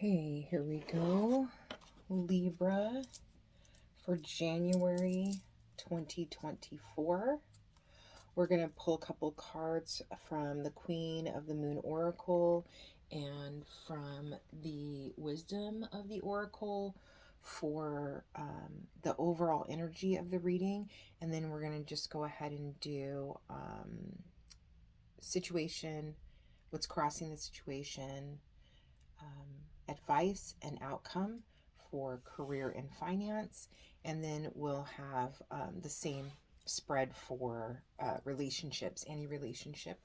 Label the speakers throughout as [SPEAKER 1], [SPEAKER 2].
[SPEAKER 1] Okay, here we go. Libra for January 2024. We're going to pull a couple cards from the Queen of the Moon Oracle and from the Wisdom of the Oracle for the overall energy of the reading. And then we're going to just go ahead and do situation, what's crossing the situation, advice and outcome for career and finance, and then we'll have the same spread for relationships, any relationship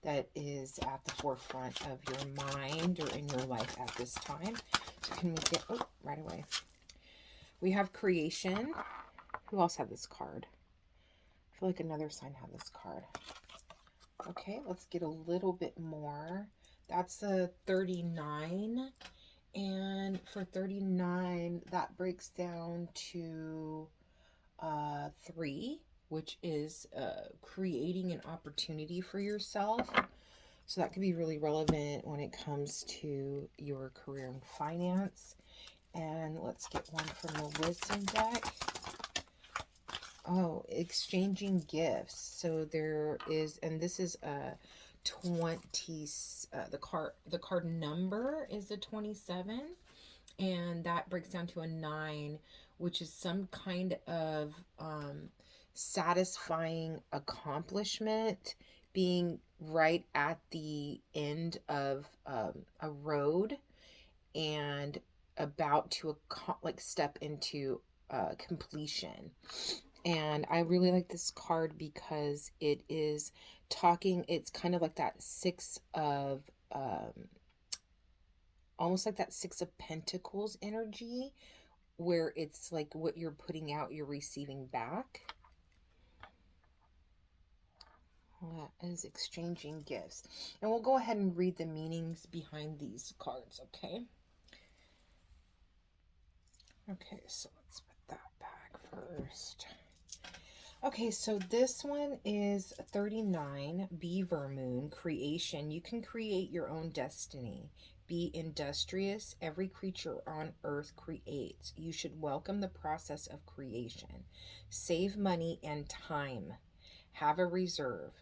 [SPEAKER 1] that is at the forefront of your mind or in your life at this time. So can we get, oh, right away. We have creation. Who else had this card? I feel like another sign had this card. Okay, let's get a little bit more. That's a 39. And for 39, that breaks down to 3, which is creating an opportunity for yourself. So that could be really relevant when it comes to your career and finance. And let's get one from the Wisdom deck. Oh, exchanging gifts. So there is, and this is a 20, the card number is a 27, and that breaks down to a 9, which is some kind of satisfying accomplishment, being right at the end of a road and about to step into completion. And I really like this card because it is talking, it's kind of like that almost like that 6 of Pentacles energy, where it's like what you're putting out, you're receiving back. That is exchanging gifts. And we'll go ahead and read the meanings behind these cards, okay? Okay, so let's put that back first. Okay, so this one is 39, Beaver Moon, creation. You can create your own destiny. Be industrious. Every creature on earth creates. You should welcome the process of creation. Save money and time. Have a reserve.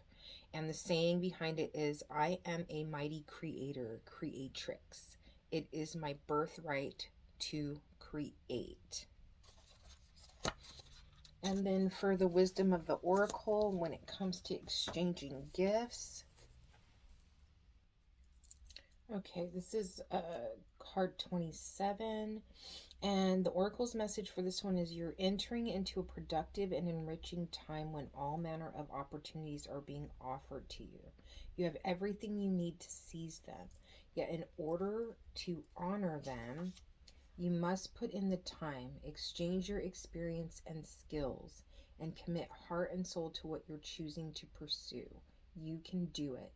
[SPEAKER 1] And the saying behind it is, I am a mighty creator, creatrix. It is my birthright to create. And then for the Wisdom of the Oracle, when it comes to exchanging gifts. Okay, this is card 27. And the Oracle's message for this one is, you're entering into a productive and enriching time when all manner of opportunities are being offered to you. You have everything you need to seize them. Yet in order to honor them, you must put in the time, exchange your experience and skills, and commit heart and soul to what you're choosing to pursue. You can do it.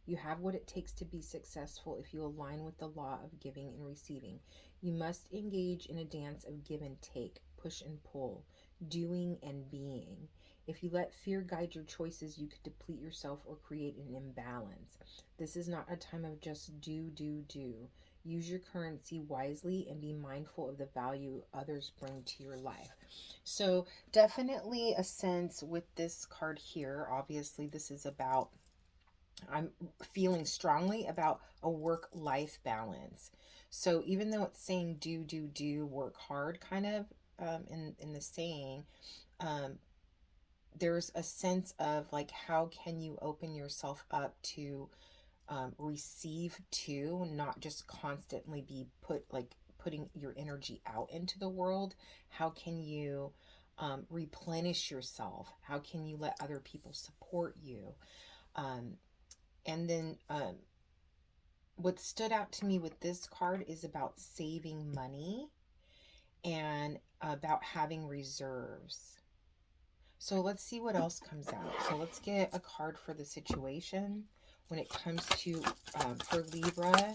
[SPEAKER 1] You have what it takes to be successful if you align with the law of giving and receiving. You must engage in a dance of give and take, push and pull, doing and being. If you let fear guide your choices, you could deplete yourself or create an imbalance. This is not a time of just do. Use your currency wisely and be mindful of the value others bring to your life. So definitely a sense with this card here. Obviously, this is about, I'm feeling strongly about a work-life balance. So even though it's saying do, work hard kind of in the saying, there's a sense of like, how can you open yourself up to receive too, not just constantly be putting your energy out into the world. How can you replenish yourself? How can you let other people support you? And then what stood out to me with this card is about saving money and about having reserves. So let's see what else comes out. So let's get a card for the situation when it comes to, for Libra,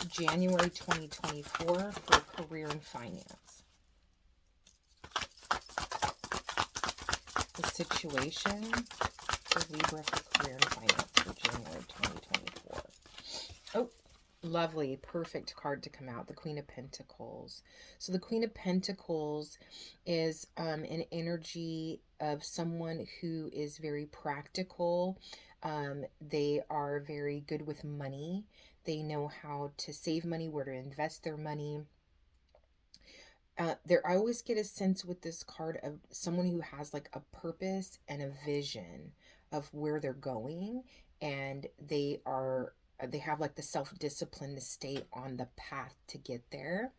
[SPEAKER 1] January 2024 for career and finance. The situation for Libra for career and finance for January 2024. Oh, Lovely, perfect card to come out, the Queen of Pentacles. So the Queen of Pentacles is an energy of someone who is very practical. They are very good with money. They know how to save money, where to invest their money. I always get a sense with this card of someone who has like a purpose and a vision of where they're going, and they have like the self-discipline to stay on the path to get there.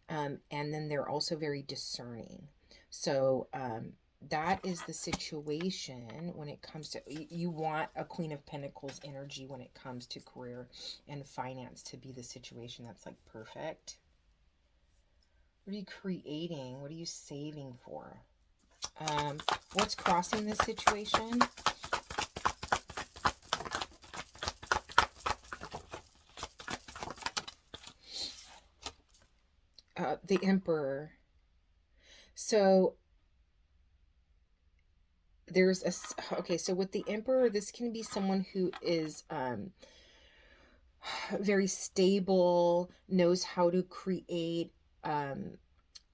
[SPEAKER 1] And then they're also very discerning. So that is the situation when it comes to, you want a Queen of Pentacles energy when it comes to career and finance to be the situation that's like perfect. What are you creating? What are you saving for? What's crossing this situation? The Emperor. So there's okay, so with the Emperor, this can be someone who is very stable, knows how to create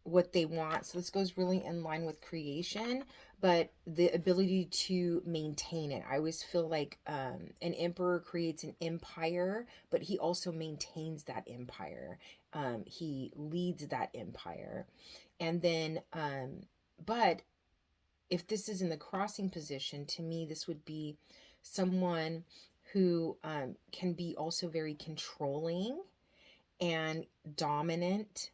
[SPEAKER 1] what they want. So this goes really in line with creation, but the ability to maintain it. I always feel like an emperor creates an empire, but he also maintains that empire. He leads that empire. And then, but if this is in the crossing position, to me, this would be someone who can be also very controlling and dominant.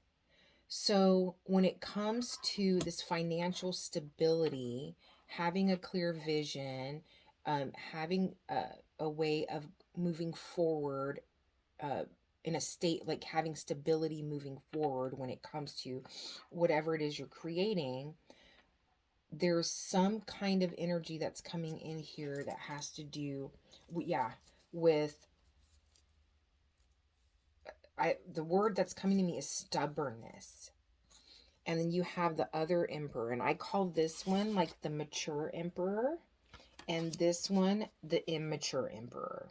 [SPEAKER 1] So when it comes to this financial stability, having a clear vision, having a way of moving forward in a state, like having stability moving forward when it comes to whatever it is you're creating, there's some kind of energy that's coming in here that has to do, with, the word that's coming to me is stubbornness. And then you have the other emperor, and I call this one like the mature emperor, and this one the immature emperor.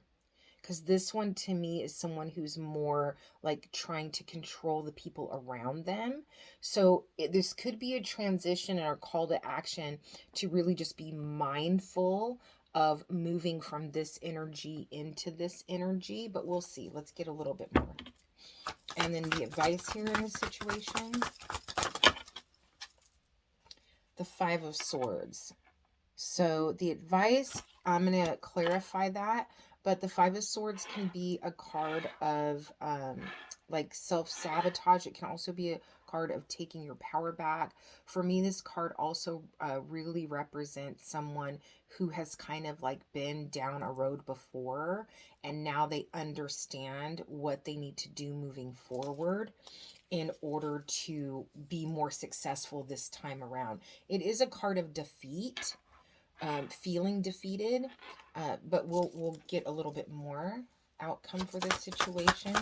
[SPEAKER 1] Because this one to me is someone who's more like trying to control the people around them. So this could be a transition and our call to action to really just be mindful of moving from this energy into this energy. But we'll see. Let's get a little bit more. And then the advice here in this situation. The Five of Swords. So the advice, I'm going to clarify that, but the Five of Swords can be a card of like self-sabotage. It can also be a card of taking your power back. For me, this card also really represents someone who has kind of like been down a road before, and now they understand what they need to do moving forward in order to be more successful this time around. It is a card of defeat, feeling defeated, but we'll get a little bit more outcome for this situation.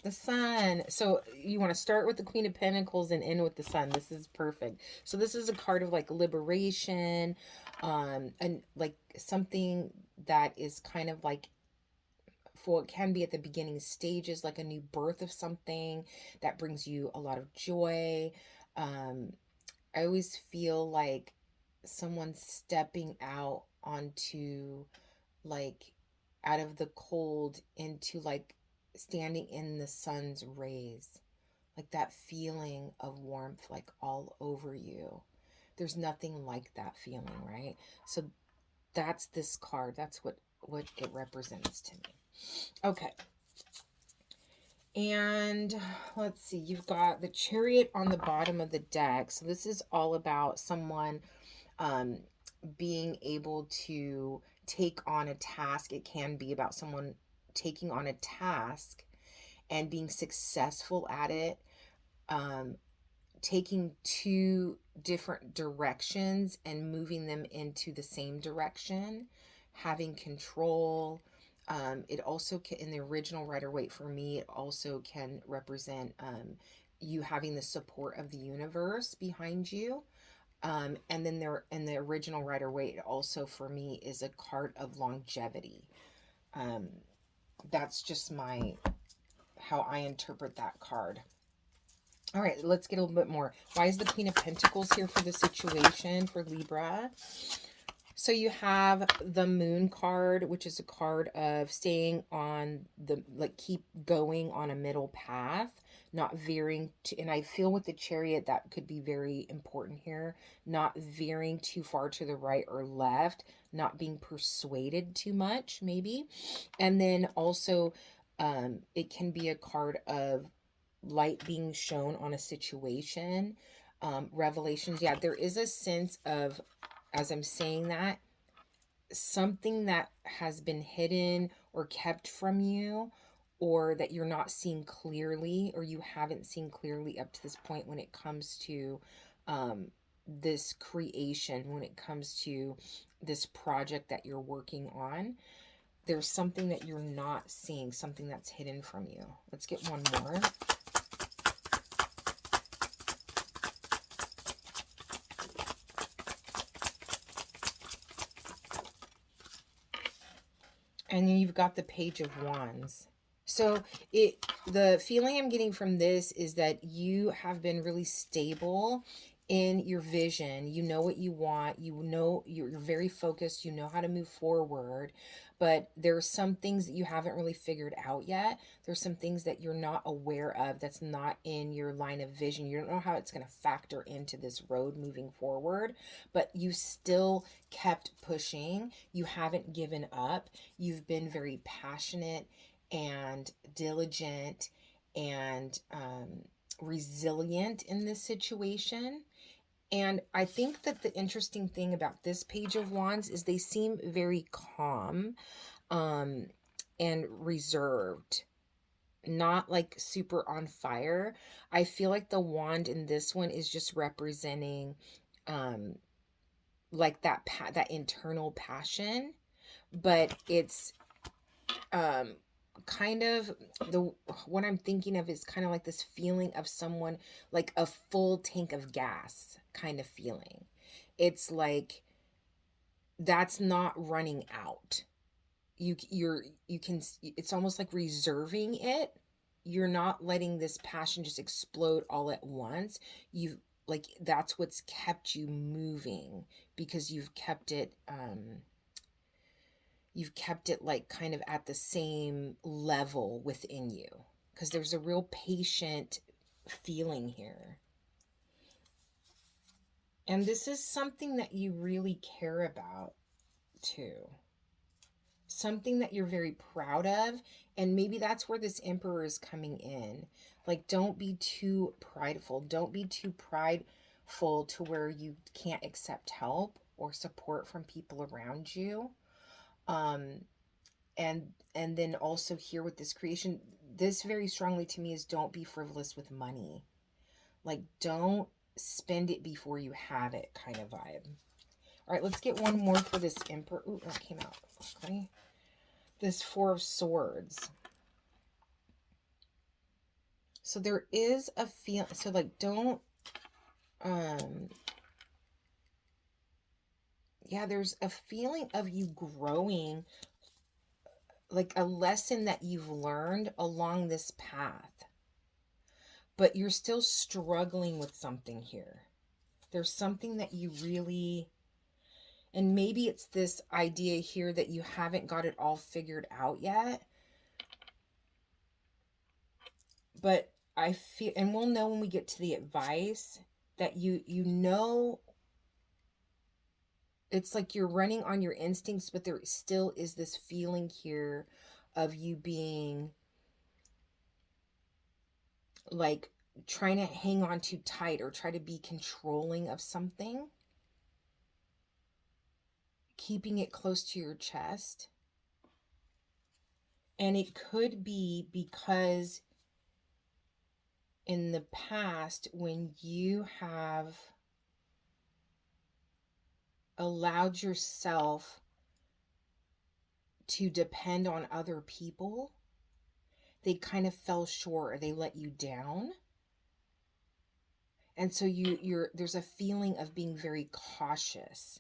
[SPEAKER 1] The Sun. So you want to start with the Queen of Pentacles and end with the Sun. This is perfect. So this is a card of like liberation, and like something that is kind of like, for it can be at the beginning stages, like a new birth of something that brings you a lot of joy. I always feel like someone stepping out onto, like, out of the cold into like standing in the sun's rays, like that feeling of warmth, like all over you. There's nothing like that feeling, right? So that's this card. That's what it represents to me. Okay. And let's see, you've got the Chariot on the bottom of the deck. So this is all about someone being able to take on a task. It can be about someone taking on a task and being successful at it, taking two different directions and moving them into the same direction, having control. It also can, in the original Rider-Waite, for me, it also can represent you having the support of the universe behind you. And then there, in the original Rider-Waite, also for me is a card of longevity. Um, that's just how I interpret that card. All right, let's get a little bit more. Why is the Queen of Pentacles here for the situation for Libra? So you have the Moon card, which is a card of staying on keep going on a middle path, not veering to, and I feel with the Chariot that could be very important here, not veering too far to the right or left, not being persuaded too much, maybe. And then also, it can be a card of light being shown on a situation, revelations. Yeah, there is a sense of, as I'm saying that, something that has been hidden or kept from you, or that you're not seeing clearly, or you haven't seen clearly up to this point when it comes to this creation, when it comes to this project that you're working on. There's something that you're not seeing, something that's hidden from you. Let's get one more. And then you've got the Page of Wands. So the feeling I'm getting from this is that you have been really stable in your vision. You know what you want. You know, you're very focused. You know how to move forward. But there are some things that you haven't really figured out yet. There's some things that you're not aware of, that's not in your line of vision. You don't know how it's going to factor into this road moving forward, but you still kept pushing. You haven't given up. You've been very passionate and diligent and resilient in this situation. And I think that the interesting thing about this Page of Wands is they seem very calm and reserved, not like super on fire. I feel like the wand in this one is just representing like that internal passion, but it's kind of what I'm thinking of is kind of like this feeling of someone, like a full tank of gas kind of feeling. It's like that's not running out. You can, it's almost like reserving it. You're not letting this passion just explode all at once. You've, like, that's what's kept you moving, because you've kept it like kind of at the same level within you, because there's a real patient feeling here. And this is something that you really care about too. Something that you're very proud of. And maybe that's where this Emperor is coming in. Like, don't be too prideful. Don't be too prideful to where you can't accept help or support from people around you. And then also here with this creation, this very strongly to me is don't be frivolous with money. Like, don't spend it before you have it kind of vibe. All right, let's get one more for this Emperor. Ooh, that came out. Okay. This Four of Swords. So there is a feel. So like, don't, yeah, there's a feeling of you growing, like a lesson that you've learned along this path, but you're still struggling with something here. There's something that you really, and maybe it's this idea here that you haven't got it all figured out yet. But I feel, and we'll know when we get to the advice, that you know, it's like you're running on your instincts, but there still is this feeling here of you being like trying to hang on too tight or try to be controlling of something, keeping it close to your chest. And it could be because in the past, when you have allowed yourself to depend on other people, they kind of fell short, or they let you down. And so you're there's a feeling of being very cautious.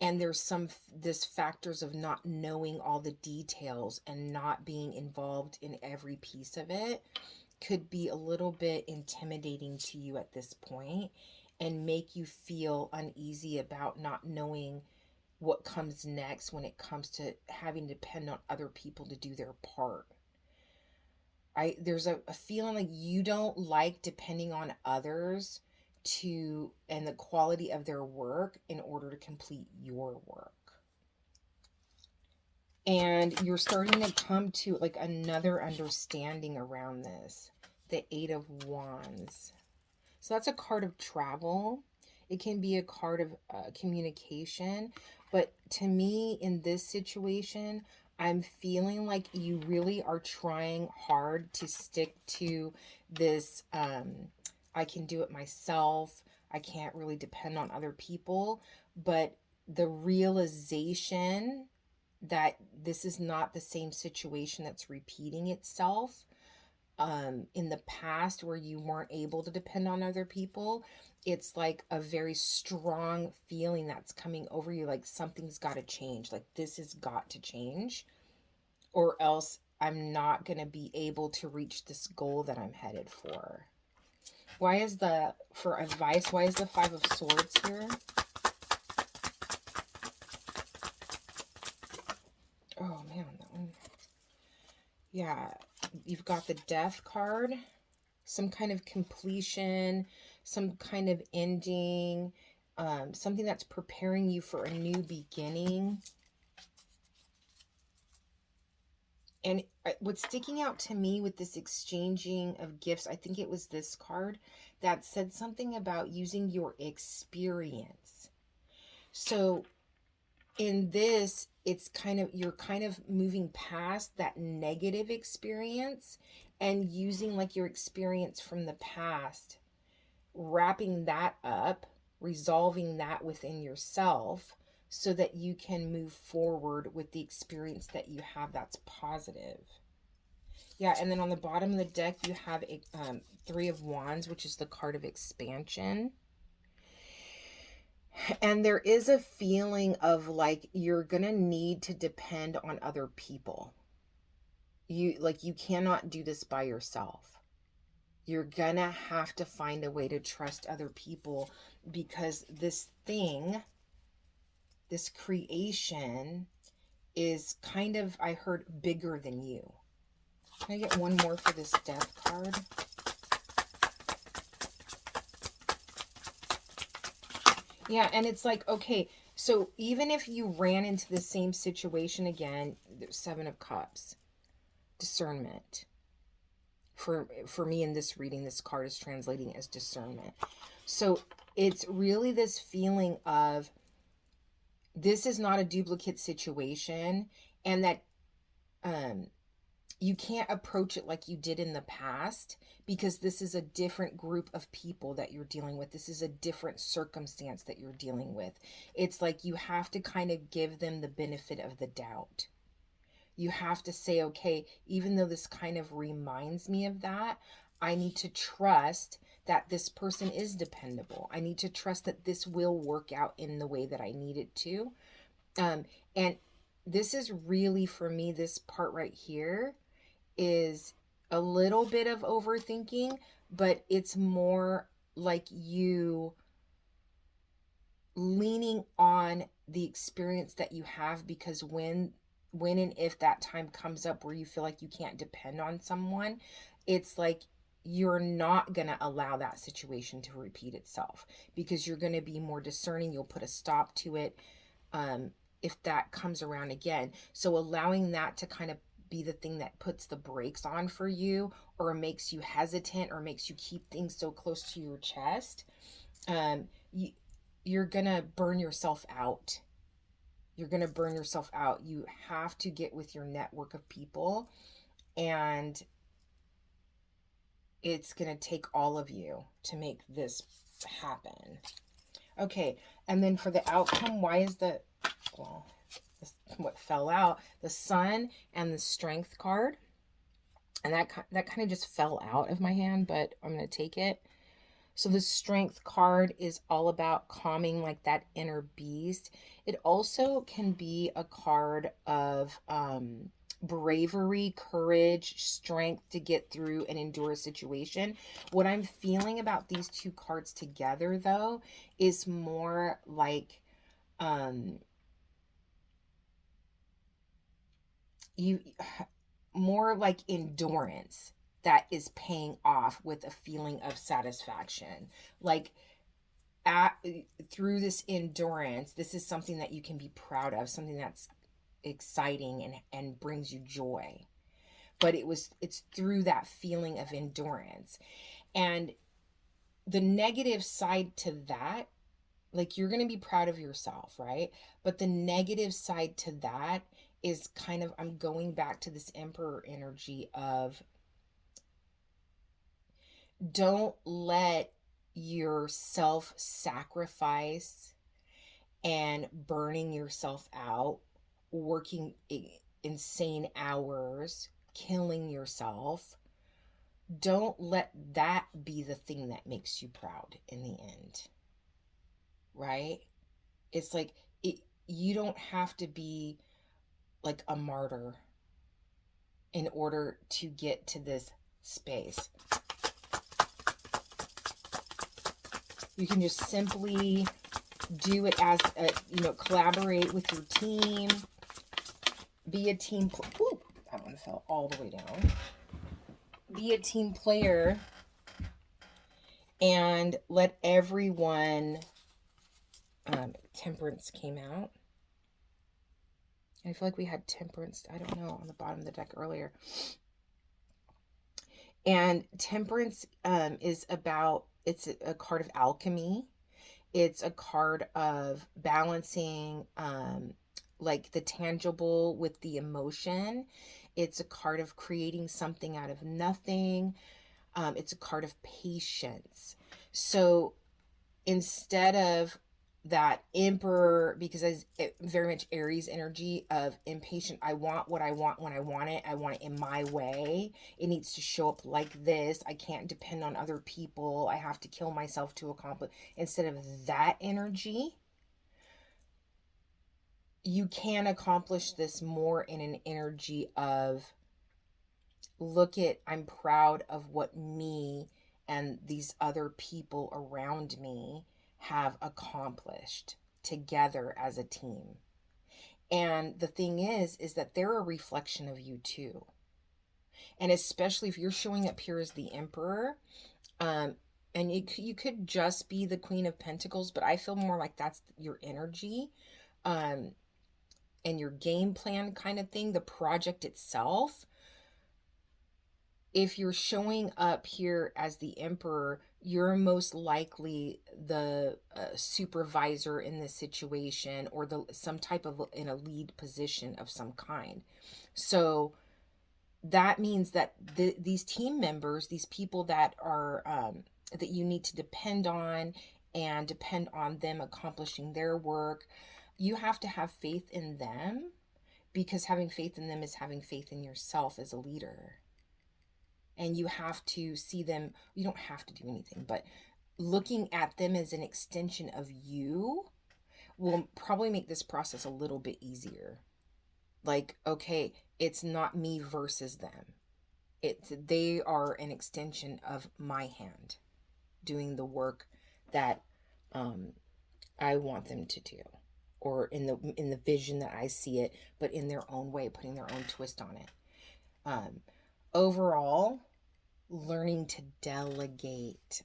[SPEAKER 1] and there's this factors of not knowing all the details and not being involved in every piece of it could be a little bit intimidating to you at this point and make you feel uneasy about not knowing what comes next when it comes to having to depend on other people to do their part. There's a feeling like you don't like depending on others and the quality of their work in order to complete your work. And you're starting to come to like another understanding around this. The 8 of Wands. So that's a card of travel. It can be a card of communication. But to me, in this situation, I'm feeling like you really are trying hard to stick to this, I can do it myself. I can't really depend on other people. But the realization that this is not the same situation that's repeating itself in the past where you weren't able to depend on other people, it's like a very strong feeling that's coming over you, like something's got to change, like this has got to change, or else I'm not going to be able to reach this goal that I'm headed for. For advice, why is the 5 of Swords here? Oh man, that one. Yeah, you've got the Death card, some kind of completion, some kind of ending, something that's preparing you for a new beginning. And what's sticking out to me with this exchanging of gifts, I think it was this card that said something about using your experience. So in this, you're kind of moving past that negative experience and using like your experience from the past, wrapping that up, resolving that within yourself so that you can move forward with the experience that you have that's positive. Yeah, and then on the bottom of the deck, you have a 3 of Wands, which is the card of expansion. And there is a feeling of like you're going to need to depend on other people. You cannot do this by yourself. You're going to have to find a way to trust other people because this creation is kind of, I heard, bigger than you. Can I get one more for this Death card? Yeah, and it's like, okay, so even if you ran into the same situation again, there's 7 of Cups, discernment. For me in this reading, this card is translating as discernment. So it's really this feeling of this is not a duplicate situation, and that you can't approach it like you did in the past because this is a different group of people that you're dealing with. This is a different circumstance that you're dealing with. It's like you have to kind of give them the benefit of the doubt. You have to say, okay, even though this kind of reminds me of that, I need to trust that this person is dependable. I need to trust that this will work out in the way that I need it to. And this is really, for me, this part right here is a little bit of overthinking, but it's more like you leaning on the experience that you have, because when and if that time comes up where you feel like you can't depend on someone, it's like you're not going to allow that situation to repeat itself because you're going to be more discerning. You'll put a stop to it if that comes around again. So allowing that to kind of be the thing that puts the brakes on for you, or makes you hesitant, or makes you keep things so close to your chest, you're going to burn yourself out. You're going to burn yourself out. You have to get with your network of people, and it's going to take all of you to make this happen. Okay, and then for the outcome, why is what fell out, the Sun and the Strength card, and that kind of just fell out of my hand, but I'm going to take it. So the Strength card is all about calming like that inner beast. It also can be a card of bravery, courage, strength to get through and endure a situation. What I'm feeling about these two cards together, though, is more like you more like endurance that is paying off with a feeling of satisfaction. Like at through this endurance, this is something that you can be proud of, something that's exciting and brings you joy. But it's through that feeling of endurance. And the negative side to that, like you're going to be proud of yourself, right? But the negative side to that is kind of, I'm going back to this Emperor energy of, don't let your self sacrifice and burning yourself out, working insane hours, killing yourself. Don't let that be the thing that makes you proud in the end, right? It's like you don't have to be like a martyr in order to get to this space. You can just simply do it as a, collaborate with your team. Be a team. Ooh, that one fell all the way down. Be a team player and let everyone. Temperance came out. I feel like we had Temperance, I don't know, on the bottom of the deck earlier. And Temperance is about, it's a card of alchemy. It's a card of balancing like the tangible with the emotion. It's a card of creating something out of nothing. It's a card of patience. So instead of that Emperor, because it's very much Aries energy of impatient, I want what I want when I want it in my way, it needs to show up like this, I can't depend on other people, I have to kill myself to accomplish. Instead of that energy, you can accomplish this more in an energy of, look at, I'm proud of what me and these other people around me have accomplished together as a team. And the thing is that they're a reflection of you too. And especially if you're showing up here as the Emperor, and you could just be the Queen of Pentacles, but I feel more like that's your energy, and your game plan kind of thing, the project itself. If you're showing up here as the Emperor, you're most likely the supervisor in this situation, or some type of in a lead position of some kind. So that means that these team members, these people that are that you need to depend on and depend on them accomplishing their work, you have to have faith in them, because having faith in them is having faith in yourself as a leader. And you have to see them, you don't have to do anything, but looking at them as an extension of you will probably make this process a little bit easier. Like, okay, it's not me versus them. They are an extension of my hand doing the work that I want them to do, or in the vision that I see it, but in their own way, putting their own twist on it. Overall, learning to delegate.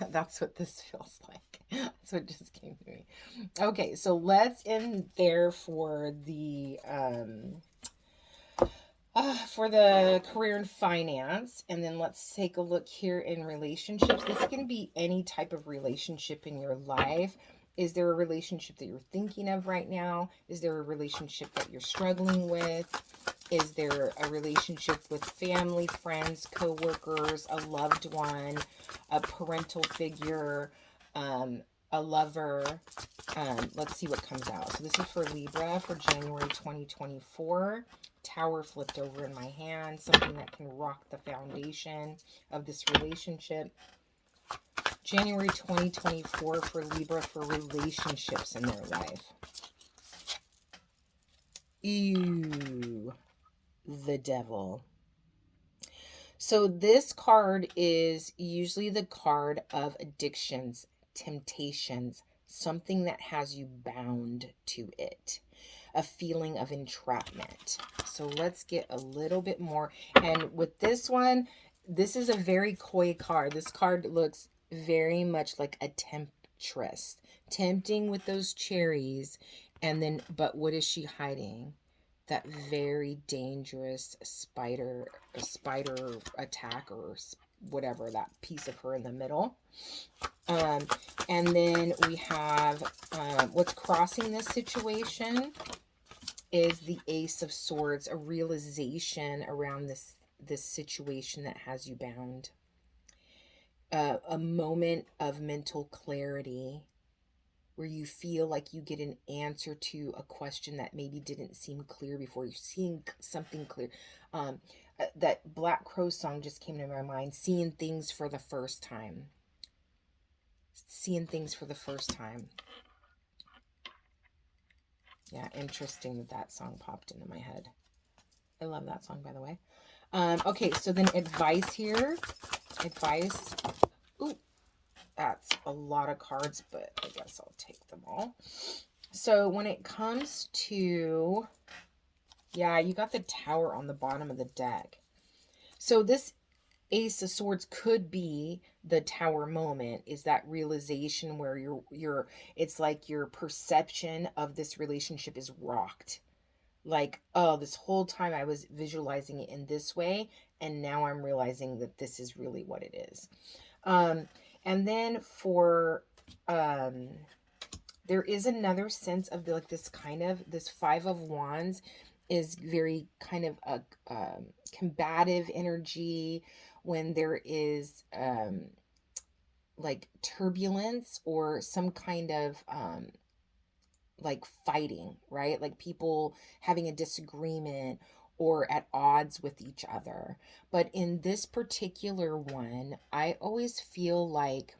[SPEAKER 1] That's what this feels like. That's what just came to me. Okay, so let's end there for the career and finance, and then let's take a look here in relationships. This can be any type of relationship in your life. Is there a relationship that you're thinking of right now? Is there a relationship that you're struggling with? Is there a relationship with family, friends, co-workers, a loved one, a parental figure, a lover? Let's see what comes out. So this is for Libra for January 2024. Tower flipped over in my hand, something that can rock the foundation of this relationship. January 2024 for Libra for relationships in their life. Ew, the devil. So this card is usually the card of addictions, temptations, something that has you bound to it, a feeling of entrapment. So let's get a little bit more. And with this one, this is a very coy card. This card looks very much like a temptress, tempting with those cherries. And then, but what is she hiding? That very dangerous spider attack, or whatever, that piece of her in the middle. And then we have what's crossing this situation is the Ace of Swords, a realization around this situation that has you bound. A moment of mental clarity where you feel like you get an answer to a question that maybe didn't seem clear before. You're seeing something clear. That Black Crow song just came to my mind, seeing things for the first time. Seeing things for the first time. Yeah, interesting that that song popped into my head. I love that song, by the way. Okay, so then advice here. Advice. Ooh, that's a lot of cards, but I guess I'll take them all. So when it comes to, yeah, you got the Tower on the bottom of the deck. So this Ace of Swords could be the Tower moment, is that realization where you're it's like your perception of this relationship is rocked. Like, oh, this whole time I was visualizing it in this way, and now I'm realizing that this is really what it is. And then for, there is another sense of like this kind of, this Five of Wands is very kind of a combative energy when there is like turbulence or some kind of like fighting, right? Like people having a disagreement or at odds with each other. But in this particular one, I always feel like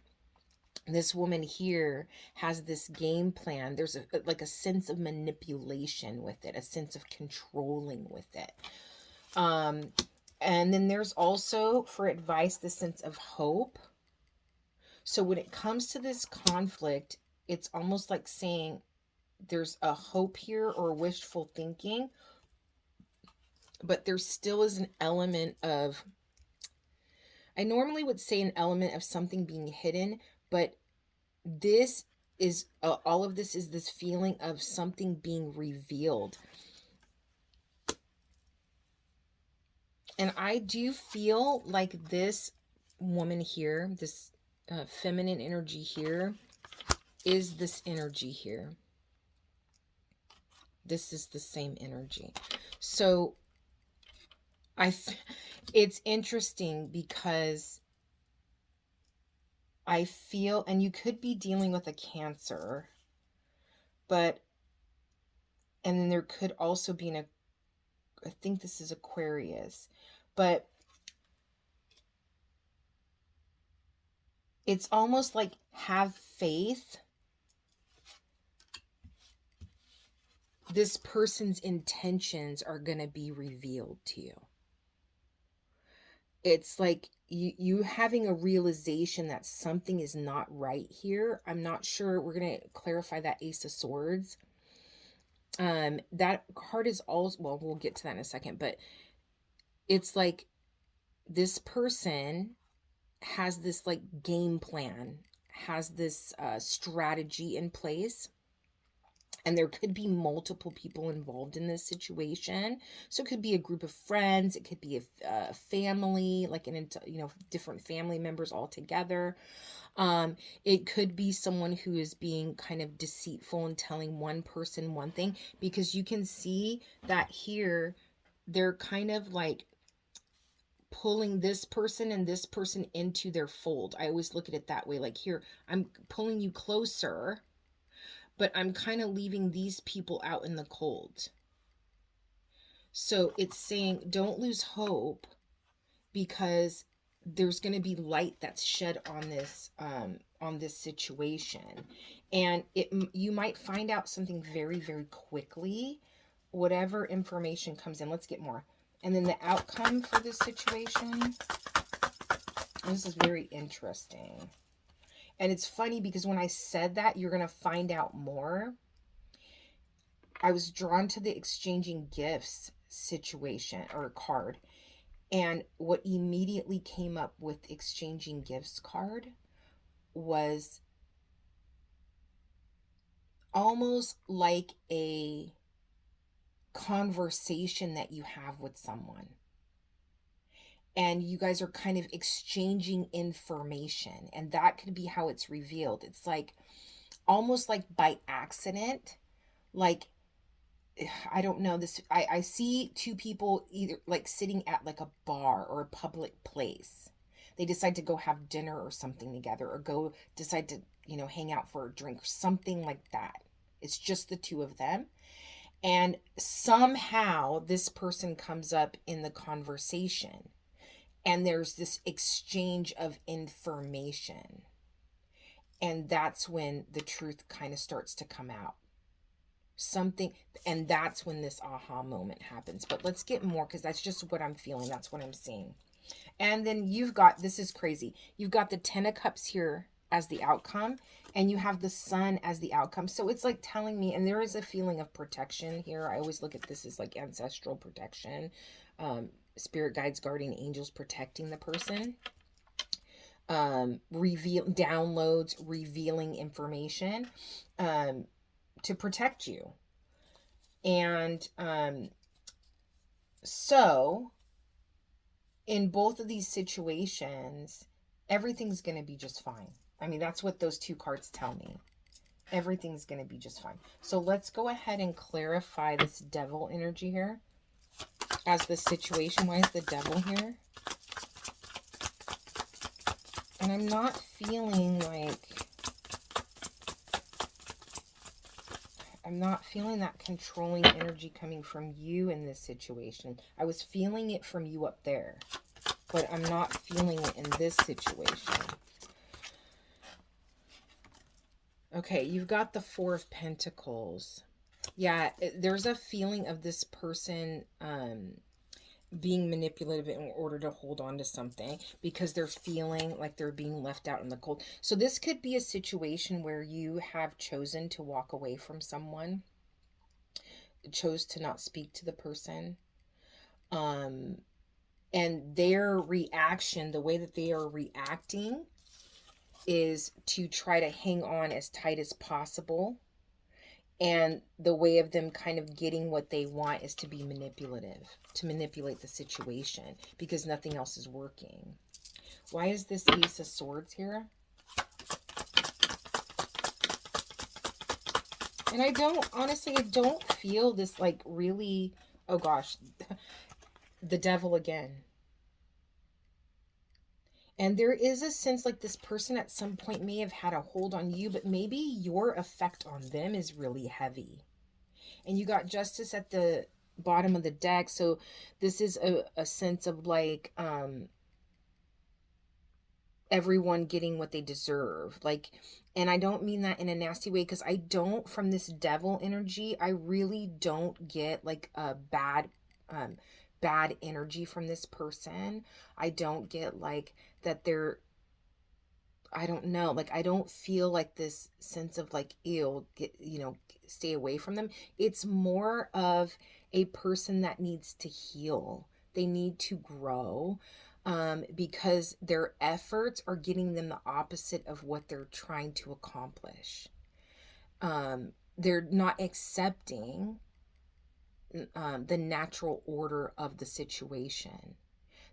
[SPEAKER 1] this woman here has this game plan. There's like a sense of manipulation with it, a sense of controlling with it. And then there's also, for advice, the sense of hope. So when it comes to this conflict, it's almost like saying there's a hope here or wishful thinking, but there still is an element of, I normally would say an element of something being hidden, but this is, all of this is this feeling of something being revealed. And I do feel like this woman here, this feminine energy here, is this energy here. This is the same energy. So it's interesting because I feel, and you could be dealing with a Cancer, but, and then there could also be I think this is Aquarius, but it's almost like have faith. This person's intentions are going to be revealed to you. It's like you having a realization that something is not right here. I'm not sure. We're going to clarify that Ace of Swords. That card is also, well, we'll get to that in a second, but it's like this person has this like game plan, has this strategy in place. And there could be multiple people involved in this situation. So it could be a group of friends. It could be a family, like different family members all together. It could be someone who is being kind of deceitful and telling one person one thing, because you can see that here, they're kind of like pulling this person and this person into their fold. I always look at it that way. Like here, I'm pulling you closer, but I'm kind of leaving these people out in the cold. So it's saying, don't lose hope, because there's going to be light that's shed on this situation, and you might find out something very, very quickly, whatever information comes in. Let's get more. And then the outcome for this situation, this is very interesting. And it's funny because when I said that you're going to find out more, I was drawn to the exchanging gifts situation or card. And what immediately came up with exchanging gifts card was almost like a conversation that you have with someone. And you guys are kind of exchanging information. And that could be how it's revealed. It's like almost like by accident. Like, I don't know this. I see two people either like sitting at like a bar or a public place. They decide to go have dinner or something together, or go decide to, hang out for a drink or something like that. It's just the two of them. And somehow this person comes up in the conversation, and there's this exchange of information. And that's when the truth kind of starts to come out. And that's when this aha moment happens. But let's get more, because that's just what I'm feeling. That's what I'm seeing. And then you've got, this is crazy, you've got the 10 of Cups here as the outcome, and you have the Sun as the outcome. So it's like telling me, and there is a feeling of protection here. I always look at this as like ancestral protection, spirit guides, guardian angels protecting the person, downloads, revealing information to protect you. And so in both of these situations, everything's going to be just fine. I mean, that's what those two cards tell me. Everything's going to be just fine. So let's go ahead and clarify this Devil energy here as the situation. Why is the Devil here? And I'm not feeling that controlling energy coming from you in this situation. I was feeling it from you up there, but I'm not feeling it in this situation. Okay, you've got the Four of Pentacles. Yeah, there's a feeling of this person being manipulative in order to hold on to something, because they're feeling like they're being left out in the cold. So this could be a situation where you have chosen to walk away from someone, chose to not speak to the person, and their reaction, the way that they are reacting, is to try to hang on as tight as possible. And the way of them kind of getting what they want is to be manipulative, to manipulate the situation, because nothing else is working. Why is this Ace of Swords here? And I don't feel this like really, oh gosh, the Devil again. And there is a sense like this person at some point may have had a hold on you, but maybe your effect on them is really heavy. And you got Justice at the bottom of the deck. So this is a sense of like everyone getting what they deserve. Like, and I don't mean that in a nasty way, because I don't, from this Devil energy, I really don't get like a bad energy from this person. I don't get like that they're, I don't know, like I don't feel like this sense of like, ew, stay away from them. It's more of a person that needs to heal. They need to grow, because their efforts are getting them the opposite of what they're trying to accomplish. They're not accepting the natural order of the situation.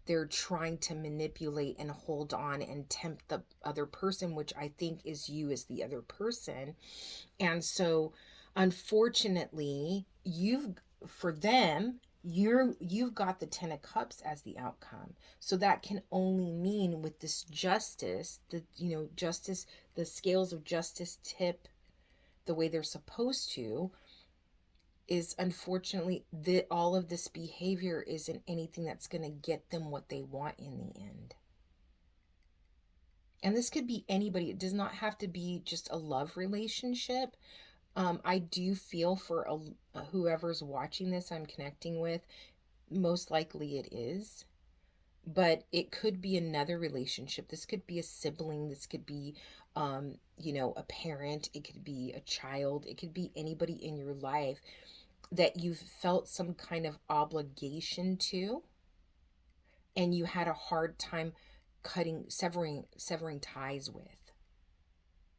[SPEAKER 1] They're trying to manipulate and hold on and tempt the other person, which I think is you as the other person. And so unfortunately, you've got the 10 of Cups as the outcome. So that can only mean with this Justice, justice, the scales of justice tip the way they're supposed to, is unfortunately that all of this behavior isn't anything that's going to get them what they want in the end. And this could be anybody. It does not have to be just a love relationship. I do feel for whoever's watching this I'm connecting with, most likely it is. But it could be another relationship. This could be a sibling. This could be, a parent. It could be a child. It could be anybody in your life that you've felt some kind of obligation to, and you had a hard time severing ties with,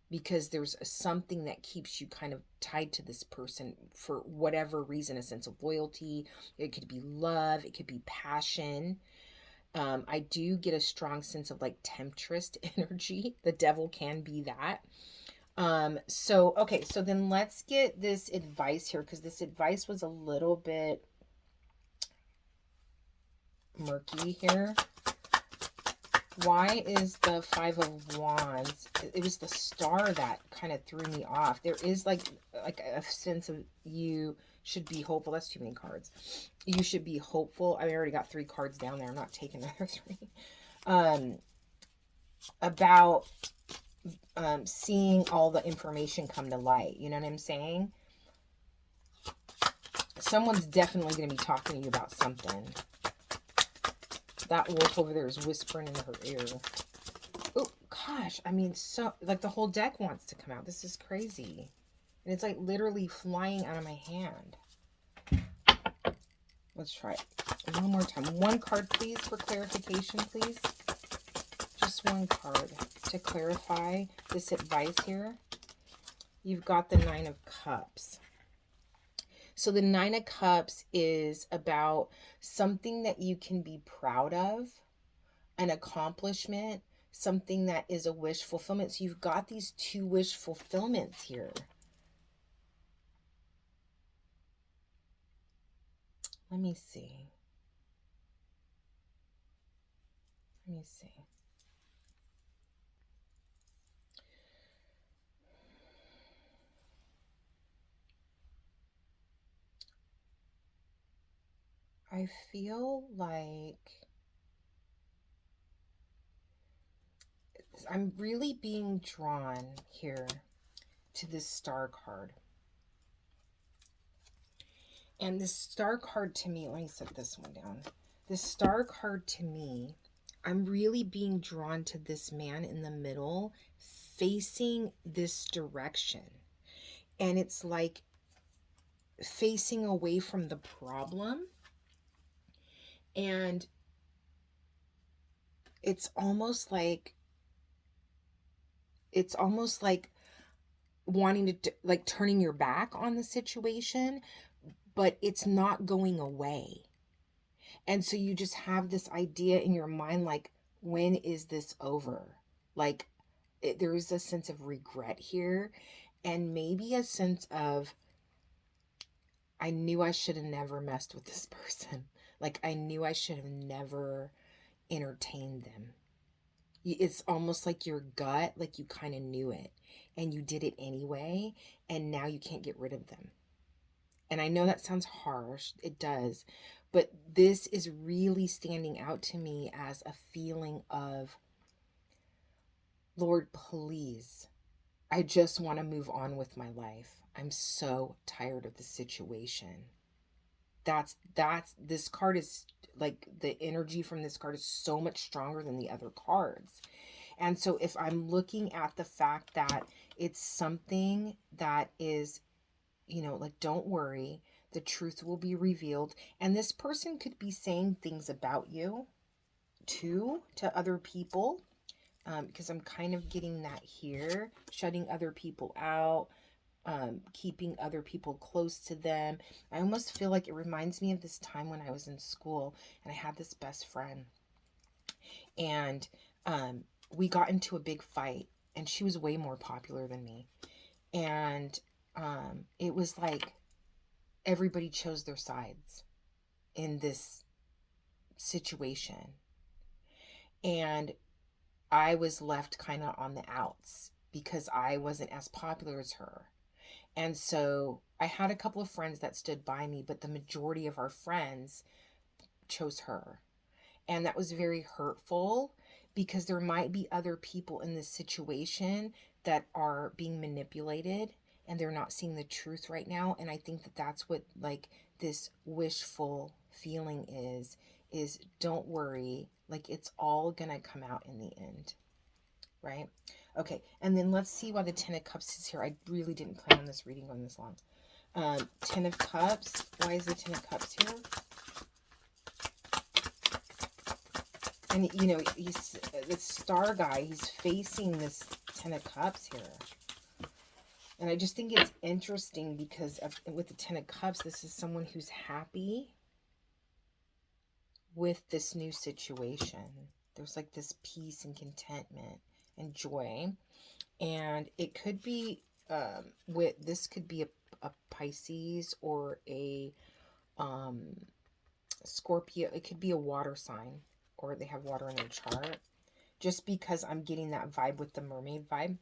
[SPEAKER 1] because there's something that keeps you kind of tied to this person for whatever reason, a sense of loyalty. It could be love. It could be passion. I do get a strong sense of like temptress energy. The devil can be that. Okay, so then let's get this advice here, because this advice was a little bit murky here. Why is the Five of Wands? It was the Star that kind of threw me off. There is like a sense of you should be hopeful. That's too many cards. You should be hopeful. I already got 3 cards down there. I'm not taking another 3. About seeing all the information come to light. You know what I'm saying? Someone's definitely going to be talking to you about something. That wolf over there is whispering in her ear. Oh, gosh. I mean, so, like, the whole deck wants to come out. This is crazy. And it's, like, literally flying out of my hand. Let's try it one more time. 1 card, please, for clarification, please. Just 1 card to clarify this advice here. You've got the 9 of Cups. So the 9 of Cups is about something that you can be proud of, an accomplishment, something that is a wish fulfillment. So you've got these 2 wish fulfillments here. Let me see. I feel like I'm really being drawn here to this Star card. And this Star card to me, let me set this one down. This Star card to me, I'm really being drawn to this man in the middle facing this direction. And it's like facing away from the problem. And it's almost like wanting to, like, turning your back on the situation, but it's not going away. And so you just have this idea in your mind, like, when is this over? Like, there is a sense of regret here, and maybe a sense of, I knew I should have never messed with this person. Like, I knew I should have never entertained them. It's almost like your gut, like you kind of knew it and you did it anyway, and now you can't get rid of them. And I know that sounds harsh. It does. But this is really standing out to me as a feeling of, Lord, please, I just want to move on with my life. I'm so tired of the situation. That's this card is like, the energy from this card is so much stronger than the other cards. And so if I'm looking at the fact that it's something that is, like, don't worry, the truth will be revealed. And this person could be saying things about you too, to other people, because I'm kind of getting that here, shutting other people out, keeping other people close to them. I almost feel like it reminds me of this time when I was in school and I had this best friend, and we got into a big fight, and she was way more popular than me. And it was like everybody chose their sides in this situation. And I was left kind of on the outs because I wasn't as popular as her. And so I had a couple of friends that stood by me, but the majority of our friends chose her. And that was very hurtful. because there might be other people in this situation that are being manipulated and they're not seeing the truth right now. And I think that that's what like this wishful feeling is don't worry, like it's all gonna come out in the end, right? Okay, and then let's see why the Ten of Cups is here. I really didn't plan on this reading going this long. Ten of Cups. Why is the Ten of Cups here? And, you know, he's this star guy. He's facing this Ten of Cups here. And I just think it's interesting because with the Ten of Cups, this is someone who's happy with this new situation. There's like this peace and contentment and joy. And it could be, this could be a Pisces or a Scorpio. It could be a water sign, or they have water in their chart, just because I'm getting that vibe with the mermaid vibe.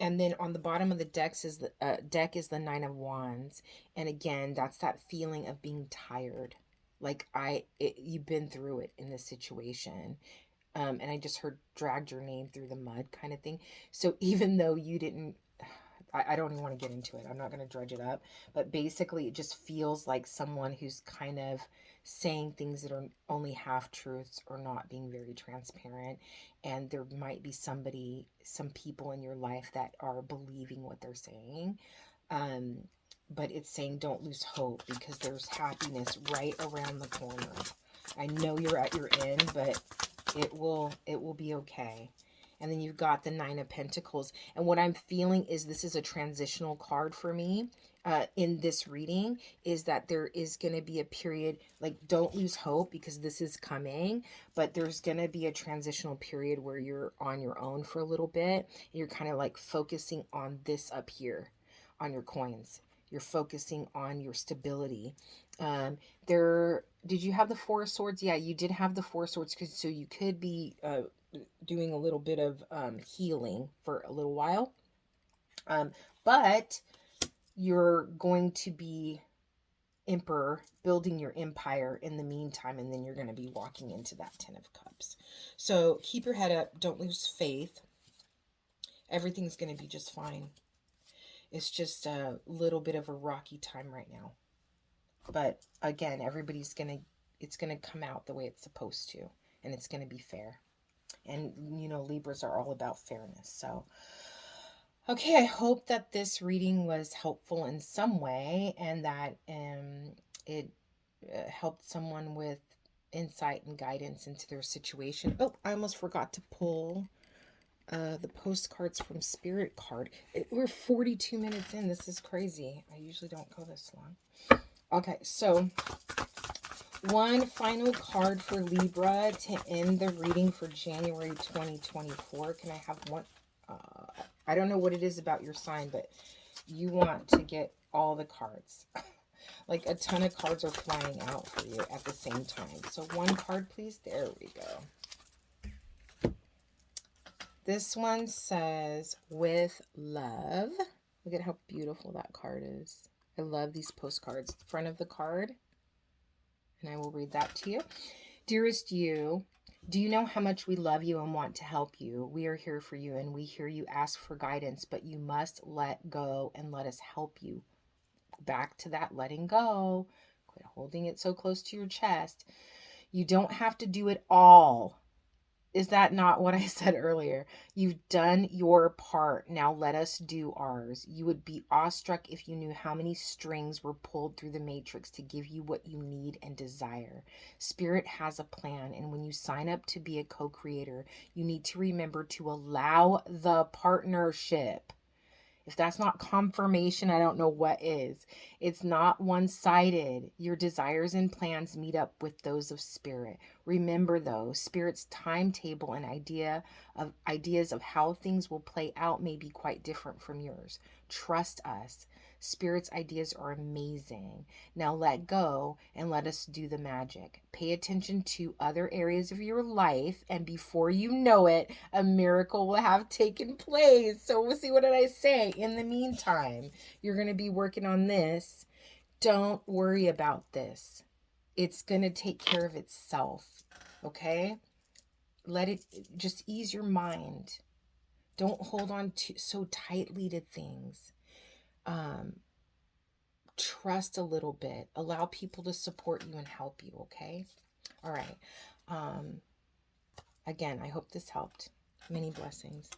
[SPEAKER 1] And then on the bottom of the deck is the Nine of Wands. And again, that's that feeling of being tired. Like you've been through it in this situation. And I just heard dragged your name through the mud kind of thing. So even though you didn't, I don't even want to get into it. I'm not going to dredge it up. But basically, it just feels like someone who's kind of saying things that are only half truths or not being very transparent. And there might be some people in your life that are believing what they're saying. But it's saying don't lose hope, because there's happiness right around the corner. I know you're at your end, but it will be okay. And then you've got the Nine of Pentacles. And what I'm feeling is this is a transitional card for me in this reading, is that there is going to be a period, like don't lose hope because this is coming, but there's going to be a transitional period where you're on your own for a little bit. You're kind of like focusing on this up here, on your coins. You're focusing on your stability. Did you have the Four of Swords? Yeah, you did have the Four of Swords, so you could be doing a little bit of healing for a little while. But you're going to be emperor, building your empire in the meantime, and then you're going to be walking into that Ten of Cups. So keep your head up. Don't lose faith. Everything's going to be just fine. It's just a little bit of a rocky time right now. But again, it's going to come out the way it's supposed to, and it's going to be fair. And, you know, Libras are all about fairness. So, okay, I hope that this reading was helpful in some way, and that it helped someone with insight and guidance into their situation. Oh, I almost forgot to pull the postcards from Spirit card. We're 42 minutes in. This is crazy. I usually don't go this long. Okay, so one final card for Libra to end the reading for January 2024. Can I have one? I don't know what it is about your sign, but you want to get all the cards. Like a ton of cards are flying out for you at the same time. So one card, please. There we go. This one says, with love. Look at how beautiful that card is. I love these postcards. The front of the card. And I will read that to you. Dearest you, do you know how much we love you and want to help you? We are here for you, and we hear you ask for guidance, but you must let go and let us help you. Back to that letting go. Quit holding it so close to your chest. You don't have to do it all. Is that not what I said earlier? You've done your part. Now let us do ours. You would be awestruck if you knew how many strings were pulled through the matrix to give you what you need and desire. Spirit has a plan, and when you sign up to be a co-creator, you need to remember to allow the partnership. If that's not confirmation, I don't know what is. It's not one-sided. Your desires and plans meet up with those of Spirit. Remember, though, Spirit's timetable and ideas of how things will play out may be quite different from yours. Trust us. Spirit's ideas are amazing. Now let go and let us do the magic. Pay attention to other areas of your life, and before you know it, a miracle will have taken place. So we'll see, what did I say? In the meantime, you're going to be working on this. Don't worry about this. It's going to take care of itself. Okay? let it just ease your mind. Don't hold on to so tightly to things. Um, Trust a little bit. Allow people to support you and help you, okay? All right. Um, Again, I hope this helped. Many blessings.